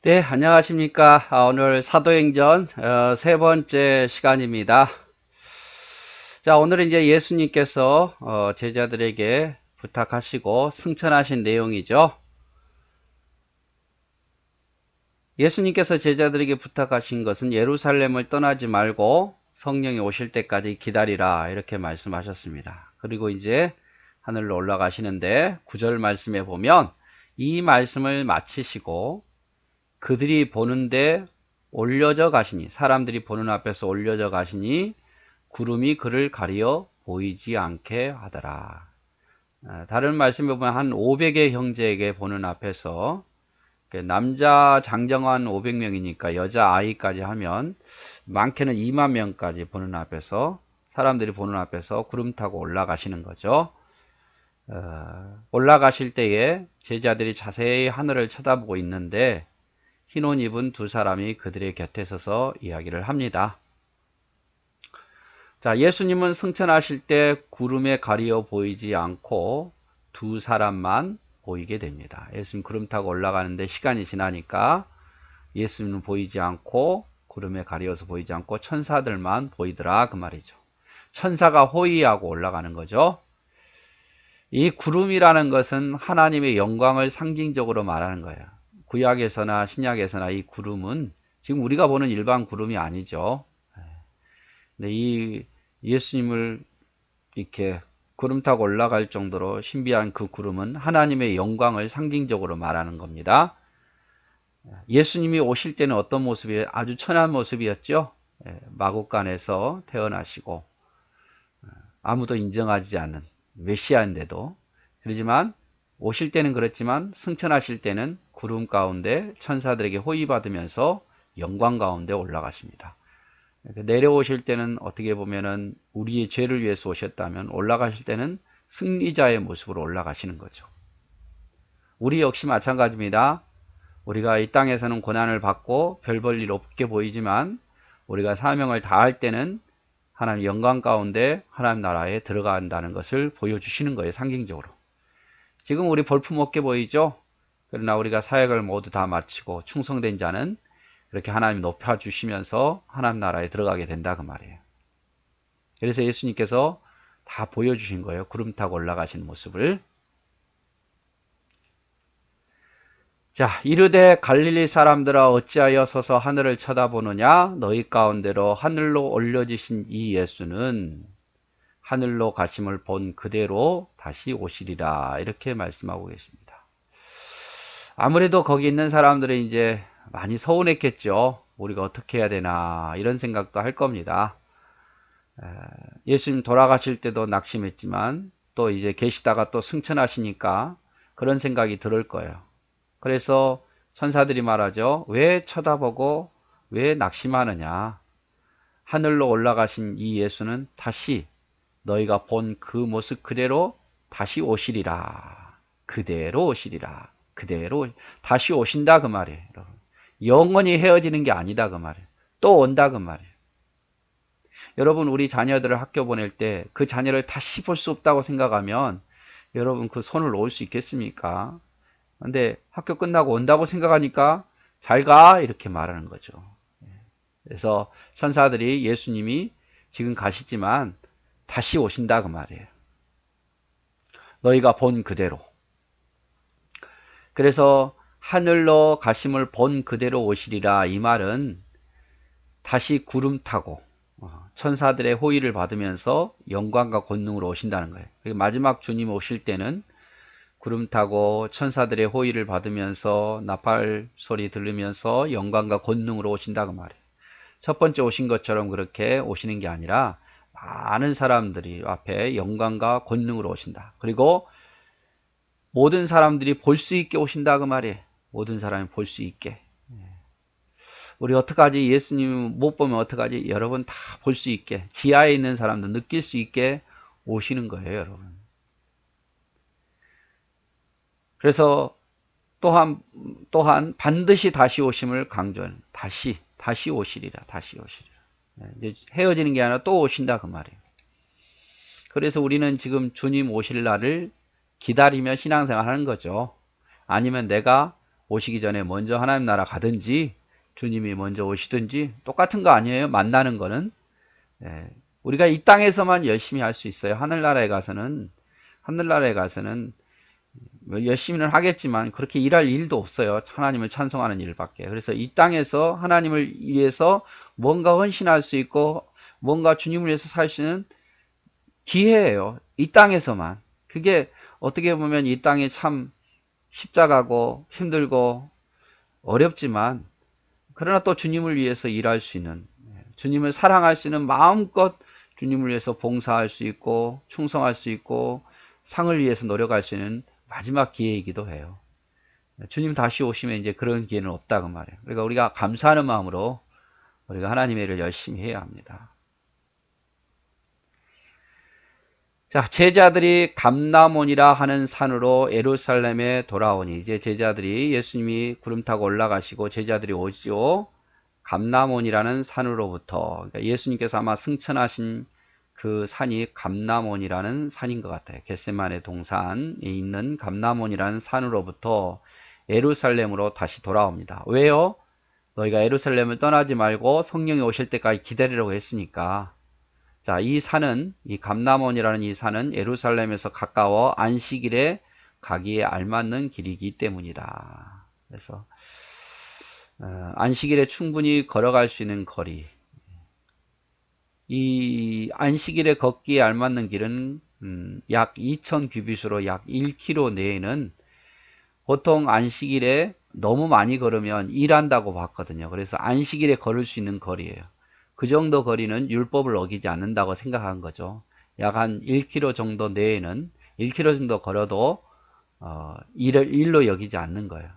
네, 안녕하십니까. 오늘 사도행전 세 번째 시간입니다. 자, 오늘은 이제 예수님께서 제자들에게 부탁하시고 승천하신 내용이죠. 예수님께서 제자들에게 부탁하신 것은 예루살렘을 떠나지 말고 성령이 오실 때까지 기다리라 이렇게 말씀하셨습니다. 그리고 이제 하늘로 올라가시는데 9절 말씀에 보면 이 말씀을 마치시고 그들이 보는데 올려져 가시니, 사람들이 보는 앞에서 올려져 가시니 구름이 그를 가리어 보이지 않게 하더라. 다른 말씀에 보면 한 500의 형제에게 보는 앞에서, 남자 장정한 500명이니까 여자 아이까지 하면 많게는 2만 명까지 보는 앞에서, 사람들이 보는 앞에서 구름 타고 올라가시는 거죠. 올라가실 때에 제자들이 자세히 하늘을 쳐다보고 있는데 흰 옷 입은 두 사람이 그들의 곁에 서서 이야기를 합니다. 자, 예수님은 승천하실 때 구름에 가리어 보이지 않고 두 사람만 보이게 됩니다. 예수님 구름 타고 올라가는데 시간이 지나니까 예수님은 보이지 않고 구름에 가리어서 보이지 않고 천사들만 보이더라 그 말이죠. 천사가 호위하고 올라가는 거죠. 이 구름이라는 것은 하나님의 영광을 상징적으로 말하는 거예요. 구약에서나 신약에서나 이 구름은 지금 우리가 보는 일반 구름이 아니죠. 근데 이 예수님을 이렇게 구름 타고 올라갈 정도로 신비한 그 구름은 하나님의 영광을 상징적으로 말하는 겁니다. 예수님이 오실 때는 어떤 모습이에요? 아주 천한 모습이었죠. 마국간에서 태어나시고 아무도 인정하지 않는 메시아인데도, 그렇지만 오실 때는 그렇지만 승천하실 때는 구름 가운데 천사들에게 호위받으면서 영광 가운데 올라가십니다. 내려오실 때는 어떻게 보면은 우리의 죄를 위해서 오셨다면 올라가실 때는 승리자의 모습으로 올라가시는 거죠. 우리 역시 마찬가지입니다. 우리가 이 땅에서는 고난을 받고 별 볼 일 없게 보이지만 우리가 사명을 다할 때는 하나님 영광 가운데 하나님 나라에 들어간다는 것을 보여주시는 거예요. 상징적으로. 지금 우리 볼품없게 보이죠? 그러나 우리가 사역을 모두 다 마치고 충성된 자는 그렇게 하나님 높여주시면서 하나님 나라에 들어가게 된다 그 말이에요. 그래서 예수님께서 다 보여주신 거예요. 구름 타고 올라가시는 모습을. 자, 이르되 갈릴리 사람들아 어찌하여 서서 하늘을 쳐다보느냐? 너희 가운데로 하늘로 올려지신 이 예수는 하늘로 가심을 본 그대로 다시 오시리라. 이렇게 말씀하고 계십니다. 아무래도 거기 있는 사람들은 이제 많이 서운했겠죠. 우리가 어떻게 해야 되나 이런 생각도 할 겁니다. 예수님 돌아가실 때도 낙심했지만 또 이제 계시다가 또 승천하시니까 그런 생각이 들을 거예요. 그래서 천사들이 말하죠. 왜 쳐다보고 왜 낙심하느냐. 하늘로 올라가신 이 예수는 다시 너희가 본 그 모습 그대로 다시 오시리라. 그대로 오시리라. 그대로 다시 오신다 그 말이에요. 여러분. 영원히 헤어지는 게 아니다 그 말이에요. 또 온다 그 말이에요. 여러분 우리 자녀들을 학교 보낼 때 그 자녀를 다시 볼 수 없다고 생각하면 여러분 그 손을 놓을 수 있겠습니까? 근데 학교 끝나고 온다고 생각하니까 잘 가 이렇게 말하는 거죠. 그래서 천사들이 예수님이 지금 가시지만 다시 오신다 그 말이에요. 너희가 본 그대로. 그래서 하늘로 가심을 본 그대로 오시리라 이 말은 다시 구름 타고 천사들의 호의를 받으면서 영광과 권능으로 오신다는 거예요. 마지막 주님 오실 때는 구름 타고 천사들의 호의를 받으면서 나팔 소리 들으면서 영광과 권능으로 오신다 그 말이에요. 첫 번째 오신 것처럼 그렇게 오시는 게 아니라 많은 사람들이 앞에 영광과 권능으로 오신다. 그리고 모든 사람들이 볼 수 있게 오신다 그 말이에요. 모든 사람이 볼 수 있게. 우리 어떡하지? 예수님 못 보면 어떡하지? 여러분 다 볼 수 있게, 지하에 있는 사람도 느낄 수 있게 오시는 거예요, 여러분. 그래서 또한 반드시 다시 오심을 강조하는, 다시 오시리라, 다시 오시리라. 이제 헤어지는 게 아니라 또 오신다 그 말이에요. 그래서 우리는 지금 주님 오실 날을 기다리며 신앙생활 하는 거죠. 아니면 내가 오시기 전에 먼저 하나님 나라 가든지 주님이 먼저 오시든지 똑같은 거 아니에요? 만나는 거는. 예, 우리가 이 땅에서만 열심히 할 수 있어요. 하늘나라에 가서는 뭐 열심히는 하겠지만 그렇게 일할 일도 없어요. 하나님을 찬송하는 일밖에. 그래서 이 땅에서 하나님을 위해서 뭔가 헌신할 수 있고 뭔가 주님을 위해서 살 수 있는 기회예요. 이 땅에서만. 그게 어떻게 보면 이 땅이 참 십자가고 힘들고 어렵지만 그러나 또 주님을 위해서 일할 수 있는, 주님을 사랑할 수 있는, 마음껏 주님을 위해서 봉사할 수 있고 충성할 수 있고 상을 위해서 노력할 수 있는 마지막 기회이기도 해요. 주님 다시 오시면 이제 그런 기회는 없다고 말해요. 그러니까 우리가 감사하는 마음으로 우리가 하나님의 일을 열심히 해야 합니다. 자, 제자들이 감람원이라 하는 산으로 예루살렘에 돌아오니, 이제 제자들이 예수님이 구름 타고 올라가시고 제자들이 오죠. 감람원이라는 산으로부터, 그러니까 예수님께서 아마 승천하신 그 산이 감람원이라는 산인 것 같아요. 겟세마네 동산에 있는 감람원이라는 산으로부터 예루살렘으로 다시 돌아옵니다. 왜요? 너희가 예루살렘을 떠나지 말고 성령이 오실 때까지 기다리라고 했으니까. 자, 이 산은, 이 감람원이라는 이 산은 예루살렘에서 가까워 안식일에 가기에 알맞는 길이기 때문이다. 그래서 안식일에 충분히 걸어갈 수 있는 거리. 이 안식일에 걷기에 알맞는 길은 약 2000규빗으로 약 1km 내에는, 보통 안식일에 너무 많이 걸으면 일한다고 봤거든요. 그래서 안식일에 걸을 수 있는 거리예요. 그 정도 거리는 율법을 어기지 않는다고 생각한 거죠. 약 한 1km 정도 내에는, 1km 정도 걸어도 일로 여기지 않는 거예요.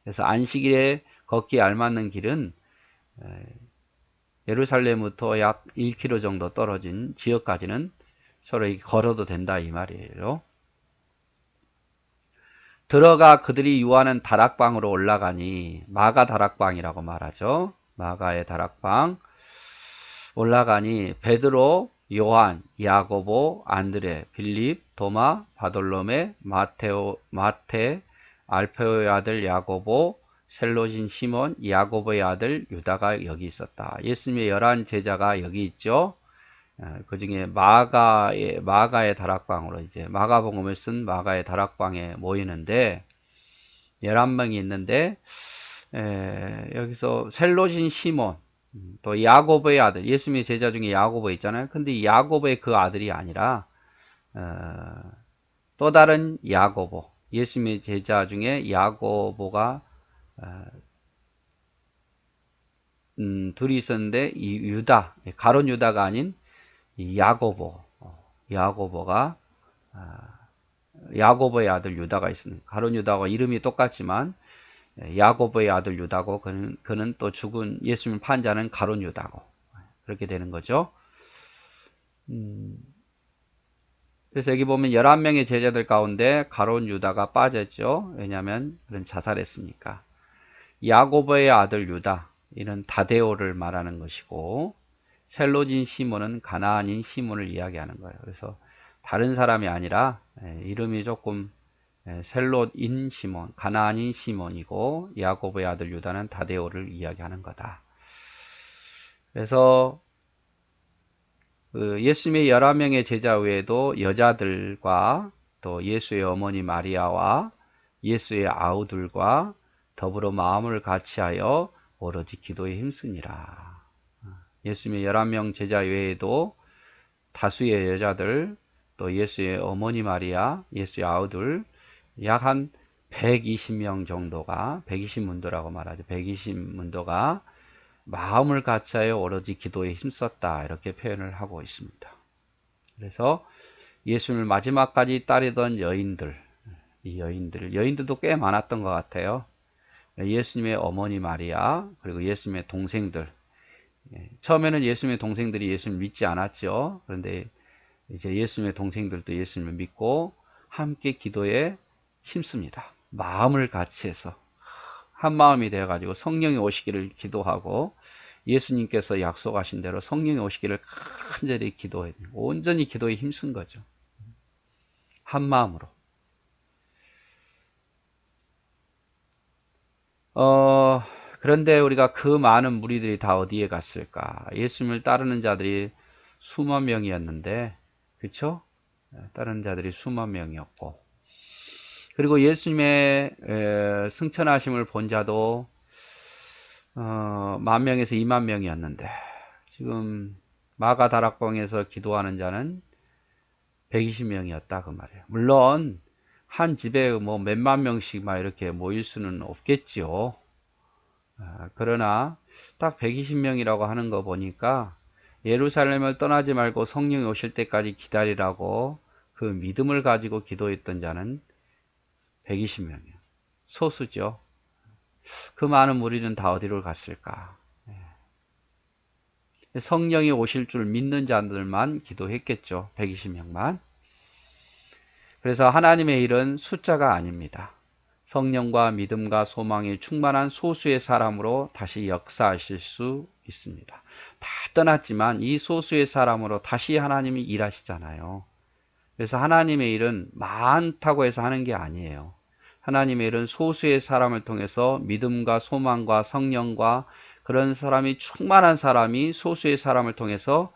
그래서 안식일에 걷기에 알맞는 길은 예루살렘부터 약 1km 정도 떨어진 지역까지는 서로 걸어도 된다 이 말이에요. 들어가 그들이 유하는 다락방으로 올라가니, 마가 다락방이라고 말하죠. 마가의 다락방 올라가니 베드로, 요한, 야고보, 안드레, 빌립, 도마, 바돌로메, 마테, 알페오의 아들 야고보, 셀로진 시몬, 야고보의 아들 유다가 여기 있었다. 예수님의 11 제자가 여기 있죠. 그 중에 마가의 다락방으로, 이제 마가복음을 쓴 마가의 다락방에 모이는데 11명이 있는데, 여기서 셀로진 시몬, 또 야고보의 아들, 예수님의 제자 중에 야고보 있잖아요. 근데 이 야고보의 그 아들이 아니라 또 다른 야고보, 예수님의 제자 중에 야고보가 둘이 있었는데, 이 유다, 가룟 유다가 아닌 이 야고보가 야고보의 아들 유다가 있습니다. 가룟 유다와 이름이 똑같지만 야고보의 아들 유다고, 그는 또 죽은 예수님 판자는 가룟 유다고, 그렇게 되는 거죠. 그래서 여기 보면 11명의 제자들 가운데 가룟 유다가 빠졌죠. 왜냐하면 그는 자살했으니까. 야고보의 아들 유다, 이는 다데오를 말하는 것이고, 셀로진 시몬은 가나안인 시몬을 이야기하는 거예요. 그래서 다른 사람이 아니라 이름이 조금 셀롯인 시몬, 가나안인 시몬이고, 야고보의 아들 유다는 다데오를 이야기하는 거다. 그래서 예수님의 11명의 제자 외에도 여자들과 또 예수의 어머니 마리아와 예수의 아우들과 더불어 마음을 같이하여 오로지 기도에 힘쓰니라. 예수님의 11명 제자 외에도 다수의 여자들, 또 예수의 어머니 마리아, 예수의 아우들, 약 한 120명 정도가, 120문도라고 말하죠. 120문도가 마음을 같이하여 오로지 기도에 힘썼다, 이렇게 표현을 하고 있습니다. 그래서 예수님을 마지막까지 따르던 여인들, 이 여인들도 꽤 많았던 것 같아요. 예수님의 어머니 마리아, 그리고 예수님의 동생들. 처음에는 예수님의 동생들이 예수님을 믿지 않았죠. 그런데 이제 예수님의 동생들도 예수님을 믿고 함께 기도에 힘씁니다. 마음을 같이 해서 한 마음이 되어가지고 성령이 오시기를 기도하고, 예수님께서 약속하신 대로 성령이 오시기를 간절히 기도해, 온전히 기도에 힘쓴 거죠. 한 마음으로. 어, 그런데 우리가 그 많은 무리들이 다 어디에 갔을까? 예수님을 따르는 자들이 수만 명이었는데, 그쵸? 따르는 자들이 수만 명이었고, 그리고 예수님의 승천하심을 본 자도 10,000명에서 20,000명이었는데, 지금 마가 다락방에서 기도하는 자는 120명이었다 그 말이에요. 물론 한 집에 뭐 몇만 명씩 막 이렇게 모일 수는 없겠지요. 그러나 딱 120명이라고 하는 거 보니까 예루살렘을 떠나지 말고 성령이 오실 때까지 기다리라고 그 믿음을 가지고 기도했던 자는 120명이에요. 소수죠. 그 많은 무리는 다 어디로 갔을까? 성령이 오실 줄 믿는 자들만 기도했겠죠. 120명만. 그래서 하나님의 일은 숫자가 아닙니다. 성령과 믿음과 소망이 충만한 소수의 사람으로 다시 역사하실 수 있습니다. 다 떠났지만 이 소수의 사람으로 다시 하나님이 일하시잖아요. 그래서 하나님의 일은 많다고 해서 하는 게 아니에요. 하나님의 일은 소수의 사람을 통해서 믿음과 소망과 성령과 그런 사람이 충만한 사람이 소수의 사람을 통해서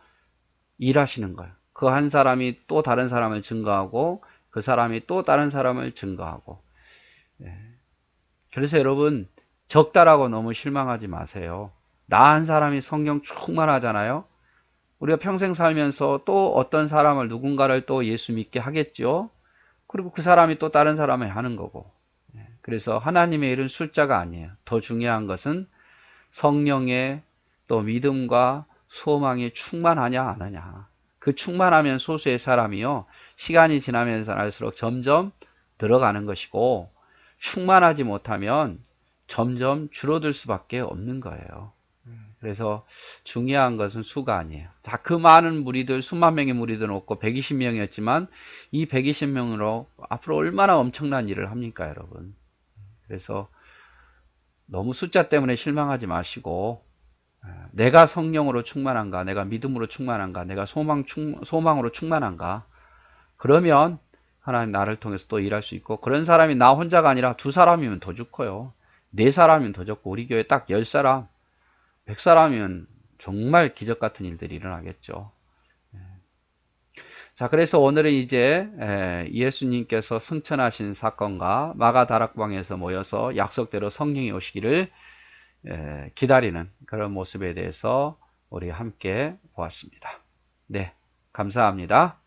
일하시는 거예요. 그 한 사람이 또 다른 사람을 증거하고 그 사람이 또 다른 사람을 증거하고. 그래서 여러분 적다라고 너무 실망하지 마세요. 나 한 사람이 성령 충만하잖아요. 우리가 평생 살면서 또 어떤 사람을 누군가를 또 예수 믿게 하겠죠. 그리고 그 사람이 또 다른 사람을 하는 거고. 그래서 하나님의 일은 숫자가 아니에요. 더 중요한 것은 성령의 또 믿음과 소망이 충만하냐 안 하냐. 그 충만하면 소수의 사람이요. 시간이 지나면서 할수록 점점 들어가는 것이고 충만하지 못하면 점점 줄어들 수밖에 없는 거예요. 그래서 중요한 것은 수가 아니에요. 다 그 많은 무리들, 수만 명의 무리들은 없고 120명이었지만 이 120명으로 앞으로 얼마나 엄청난 일을 합니까, 여러분? 그래서 너무 숫자 때문에 실망하지 마시고 내가 성령으로 충만한가, 내가 믿음으로 충만한가, 내가 소망으로 충만한가. 그러면 하나님 나를 통해서 또 일할 수 있고, 그런 사람이 나 혼자가 아니라 2사람이면 더 좋고요. 4사람이면 더 좋고, 우리 교회 딱 10사람, 100사람이면 정말 기적 같은 일들이 일어나겠죠. 자, 그래서 오늘은 이제 예수님께서 승천하신 사건과 마가 다락방에서 모여서 약속대로 성령이 오시기를 기다리는 그런 모습에 대해서 우리 함께 보았습니다. 네, 감사합니다.